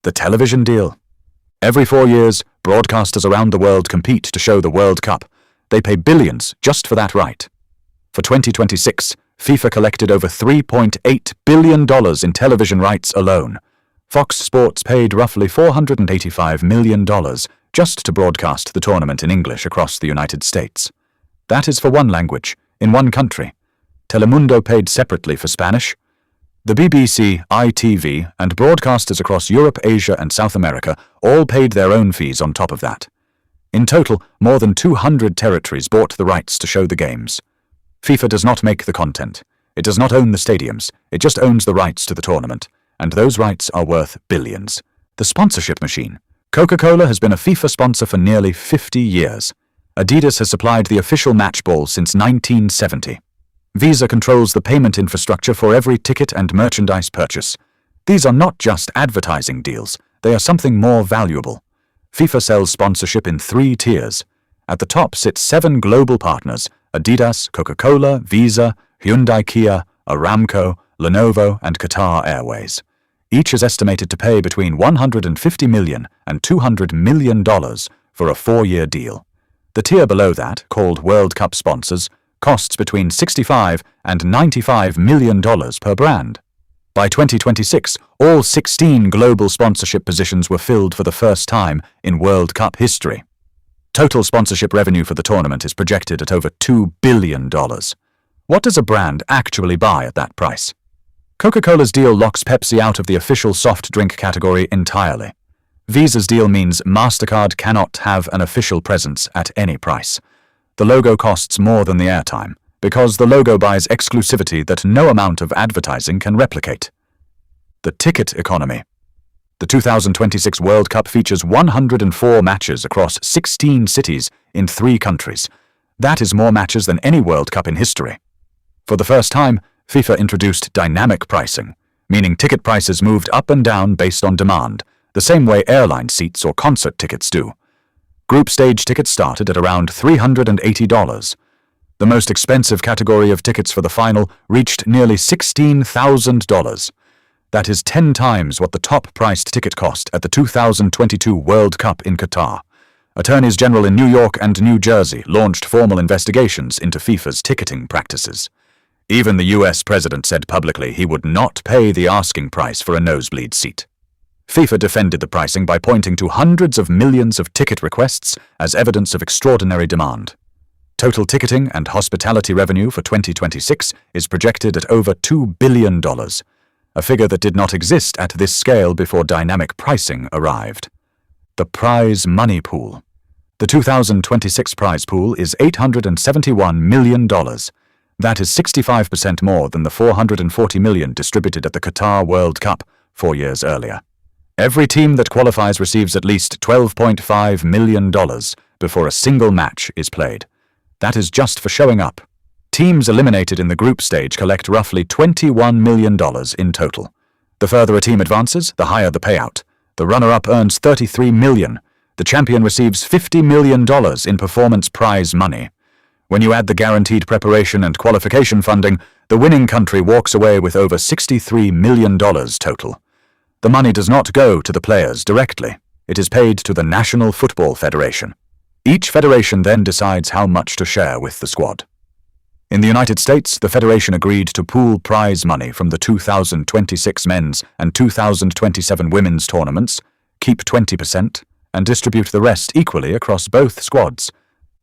The television deal. Every 4 years, broadcasters around the world compete to show the World Cup. They pay billions just for that right. For 2026, FIFA collected over $3.8 billion in television rights alone. Fox Sports paid roughly $485 million just to broadcast the tournament in English across the United States. That is for one language, in one country. Telemundo paid separately for Spanish. The BBC, ITV, and broadcasters across Europe, Asia, and South America all paid their own fees on top of that. In total, more than 200 territories bought the rights to show the games. FIFA does not make the content. It does not own the stadiums. It just owns the rights to the tournament, and those rights are worth billions. The sponsorship machine. Coca-Cola has been a FIFA sponsor for nearly 50 years. Adidas has supplied the official match ball since 1970. Visa controls the payment infrastructure for every ticket and merchandise purchase. These are not just advertising deals, they are something more valuable. FIFA sells sponsorship in 3 tiers. At the top sit 7 global partners: Adidas, Coca-Cola, Visa, Hyundai Kia, Aramco, Lenovo, and Qatar Airways. Each is estimated to pay between $150 million and $200 million for a 4-year deal. The tier below that, called World Cup sponsors, costs between $65 and $95 million per brand. By 2026, all 16 global sponsorship positions were filled for the first time in World Cup history. Total sponsorship revenue for the tournament is projected at over $2 billion. What does a brand actually buy at that price? Coca-Cola's deal locks Pepsi out of the official soft drink category entirely. Visa's deal means MasterCard cannot have an official presence at any price. The logo costs more than the airtime, because the logo buys exclusivity that no amount of advertising can replicate. The ticket economy. The 2026 World Cup features 104 matches across 16 cities in 3 countries. That is more matches than any World Cup in history. For the first time, FIFA introduced dynamic pricing, meaning ticket prices moved up and down based on demand, the same way airline seats or concert tickets do. Group stage tickets started at around $380. The most expensive category of tickets for the final reached nearly $16,000. That is 10 times what the top-priced ticket cost at the 2022 World Cup in Qatar. Attorneys General in New York and New Jersey launched formal investigations into FIFA's ticketing practices. Even the US president said publicly he would not pay the asking price for a nosebleed seat. FIFA defended the pricing by pointing to hundreds of millions of ticket requests as evidence of extraordinary demand. Total ticketing and hospitality revenue for 2026 is projected at over $2 billion, a figure that did not exist at this scale before dynamic pricing arrived. The prize money pool. The 2026 prize pool is $871 million. That is 65% more than the $440 million distributed at the Qatar World Cup 4 years earlier. Every team that qualifies receives at least $12.5 million before a single match is played. That is just for showing up. Teams eliminated in the group stage collect roughly $21 million in total. The further a team advances, the higher the payout. The runner-up earns $33 million. The champion receives $50 million in performance prize money. When you add the guaranteed preparation and qualification funding, the winning country walks away with over $63 million total. The money does not go to the players directly. It is paid to the National Football Federation. Each federation then decides how much to share with the squad. In the United States, the federation agreed to pool prize money from the 2026 men's and 2027 women's tournaments, keep 20%, and distribute the rest equally across both squads.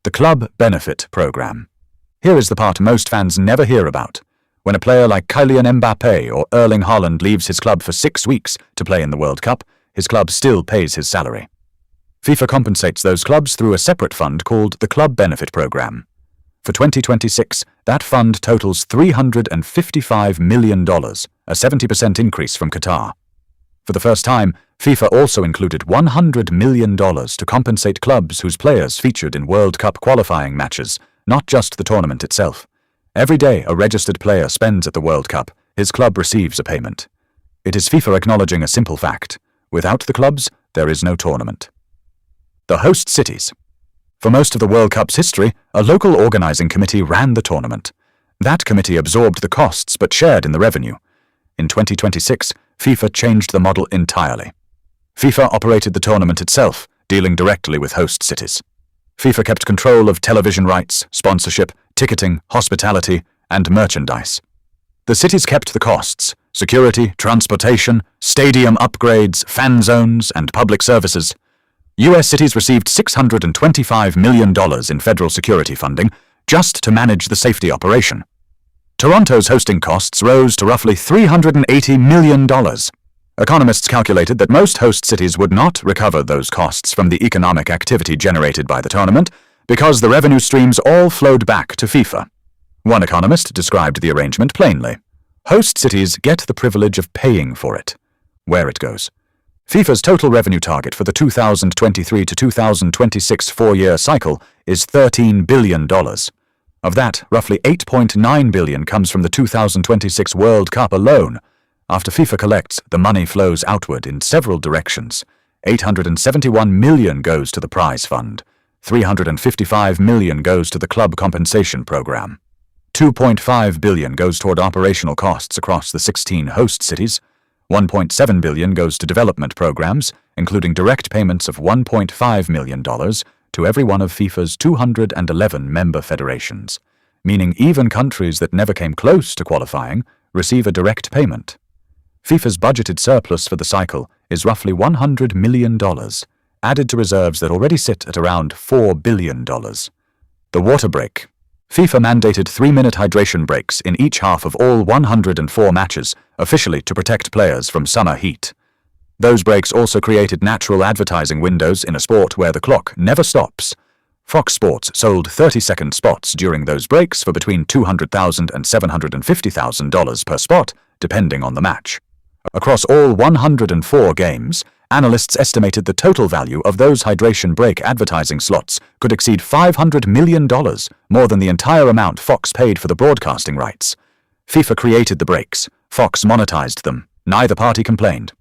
The Club Benefit Program. Here is the part most fans never hear about. When a player like Kylian Mbappé or Erling Haaland leaves his club for 6 weeks to play in the World Cup, his club still pays his salary. FIFA compensates those clubs through a separate fund called the Club Benefit Program. For 2026, that fund totals $355 million, a 70% increase from Qatar. For the first time, FIFA also included $100 million to compensate clubs whose players featured in World Cup qualifying matches, not just the tournament itself. Every day a registered player spends at the World Cup, his club receives a payment. It is FIFA acknowledging a simple fact: without the clubs, there is no tournament. The host cities. For most of the World Cup's history, a local organizing committee ran the tournament. That committee absorbed the costs but shared in the revenue. In 2026, FIFA changed the model entirely. FIFA operated the tournament itself, dealing directly with host cities. FIFA kept control of television rights, sponsorship, ticketing, hospitality, and merchandise. The cities kept the costs: security, transportation, stadium upgrades, fan zones, and public services. US cities received $625 million in federal security funding just to manage the safety operation. Toronto's hosting costs rose to roughly $380 million. Economists calculated that most host cities would not recover those costs from the economic activity generated by the tournament because the revenue streams all flowed back to FIFA. One economist described the arrangement plainly. Host cities get the privilege of paying for it, where it goes. FIFA's total revenue target for the 2023 to 2026 four-year cycle is $13 billion. Of that, roughly $8.9 billion comes from the 2026 World Cup alone. After FIFA collects, the money flows outward in several directions. $871 million goes to the prize fund. $355 million goes to the club compensation program. $2.5 billion goes toward operational costs across the 16 host cities. $1.7 billion goes to development programs, including direct payments of $1.5 million to every one of FIFA's 211 member federations, meaning even countries that never came close to qualifying receive a direct payment. FIFA's budgeted surplus for the cycle is roughly $100 million, added to reserves that already sit at around $4 billion. The water break. FIFA mandated 3-minute hydration breaks in each half of all 104 matches, officially to protect players from summer heat. Those breaks also created natural advertising windows in a sport where the clock never stops. Fox Sports sold 30-second spots during those breaks for between $200,000 and $750,000 per spot, depending on the match. Across all 104 games, analysts estimated the total value of those hydration break advertising slots could exceed $500 million, more than the entire amount Fox paid for the broadcasting rights. FIFA created the breaks. Fox monetized them. Neither party complained.